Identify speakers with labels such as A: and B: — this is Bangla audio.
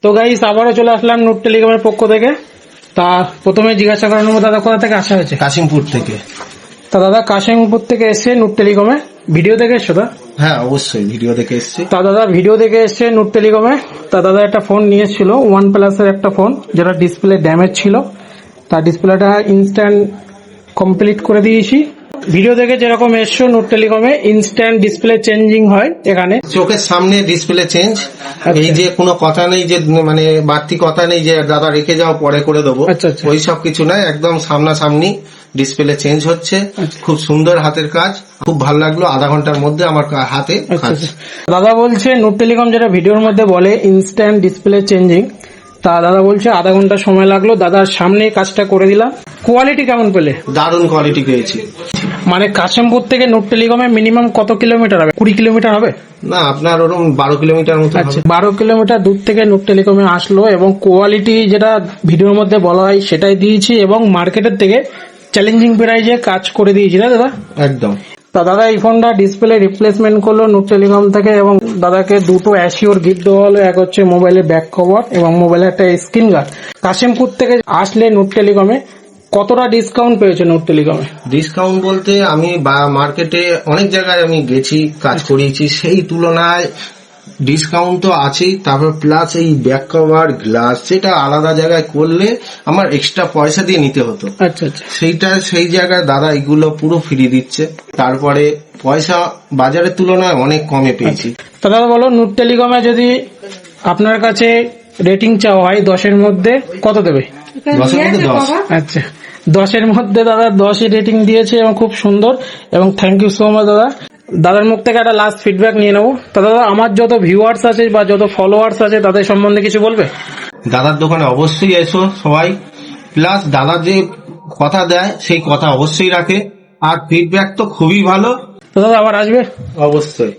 A: তো গাইস আবারও চলে আসলাম নূর টেলিকমের পক্ষ থেকে। তা প্রথমে জিজ্ঞাসা করানো দাদা কোথা থেকে আসা হয়েছে?
B: কাশিমপুর থেকে।
A: তা দাদা কাশিমপুর থেকে এসছে নূর টেলিকমে, ভিডিও দেখে এসছো? তা
B: হ্যাঁ অবশ্যই ভিডিও দেখে এসছি।
A: তা দাদা ভিডিও দেখে এসছে নূর টেলিকমে। তা দাদা একটা ফোন নিয়ে এসেছিল, OnePlus এর একটা ফোন, যেটা ডিসপ্লে ড্যামেজ ছিল। তার ডিসপ্লেটা ইনস্ট্যান্ট কমপ্লিট করে দিয়েছি। ভিডিও দেখে যেরকম এসছো নূর টেলিকমে ইনস্ট্যান্ট ডিসপ্লে চেঞ্জিং হয় এখানে।
B: চোখের সামনে ডিসপ্লে চেঞ্জ, এই যে কোনো কথা নেই যে মানে বাড়তি কথা নেই যে দাদা রেখে যাও পরে করে দেবো,
A: আচ্ছা, আচ্ছা।
B: ওই সব কিছু নাই, একদম সামনাসামনি ডিসপ্লে চেঞ্জ হচ্ছে। খুব সুন্দর হাতের কাজ, খুব ভালো লাগলো। আধা ঘন্টার মধ্যে আমার হাতে কাজ।
A: দাদা বলছে নূর টেলিকম যেটা ভিডিওর মধ্যে বলে ইনস্ট্যান্ট ডিসপ্লে চেঞ্জিং, তা দাদা বলছে আধা ঘন্টা সময় লাগলো, দাদার সামনে কাজটা করে দিলাম। কোয়ালিটি কেমন পেলে?
B: দারুণ কোয়ালিটি পেয়েছি।
A: মানে কাশিমপুর থেকে নূর টেলিকমে মিনিমাম কত কিলোমিটার হবে? 20 কিলোমিটার হবে
B: না, আপনার ওরকম 12 কিলোমিটার মতো
A: আচ্ছা,
B: হবে।
A: 12 কিলোমিটার দূর থেকে নূর টেলিকমে আসলো এবং কোয়ালিটি যেটা ভিডিওর মধ্যে বলা হয় সেটাই দিয়েছি এবং মার্কেটের থেকে চ্যালেঞ্জিং প্রাইজে কাজ করে দিয়েছি না দাদা?
B: একদম।
A: তা দাদা এই ফোনটা ডিসপ্লে রিপ্লেসমেন্ট করলো নূর টেলিকম থেকে এবং দাদাকে দুটো অ্যাসিওর গিফট দেওয়া হলো। এক হচ্ছে মোবাইলের ব্যাক কভার এবং মোবাইলের একটা স্ক্রিন গার্ড। কাশিমপুর থেকে আসলে নূর টেলিকমে কতটা ডিসকাউন্ট পেয়েছে নূর টেলিকমে?
B: ডিসকাউন্ট বলতে আমি মার্কেটে অনেক জায়গায় আমি গেছি, কাজ করিয়েছি, সেই তুলনায় ডিসকাউন্ট তো আছেই। তারপর প্লাস এই ব্যাক কভার গ্লাস যেটা আলাদা জায়গায় করলে আমার এক্সট্রা পয়সা দিয়ে নিতে হতো,
A: আচ্ছা আচ্ছা,
B: সেই জায়গায় দাদা এগুলো পুরো ফ্রি দিচ্ছে। তারপরে পয়সা বাজারের তুলনায় অনেক কমে পেয়েছি।
A: তা দাদা বলো নূর টেলিকমে যদি আপনার কাছে রেটিং চাওয়া হয় 10-এর মধ্যে কত দেবে?
B: 10-এর মধ্যে 10।
A: আচ্ছা, 10-এর মধ্যে দাদা 10 রেটিং দিয়েছে এবং খুব সুন্দর এবং থ্যাংক ইউ সো মাচ দাদা। দাদার মুখ থেকে একটা লাস্ট ফিডব্যাক নিয়ে নেবো। তা দাদা আমার যত ভিউয়ার্স আছে বা যত ফলোয়ার্স আছে তাদের সম্বন্ধে কিছু বলবে?
B: দাদার দোকানে অবশ্যই এসো সবাই, প্লাস দাদা যে কথা দেয় সেই কথা অবশ্যই রাখে, আর ফিডব্যাক তো খুবই ভালো।
A: তো দাদা আবার আসবে?
B: অবশ্যই।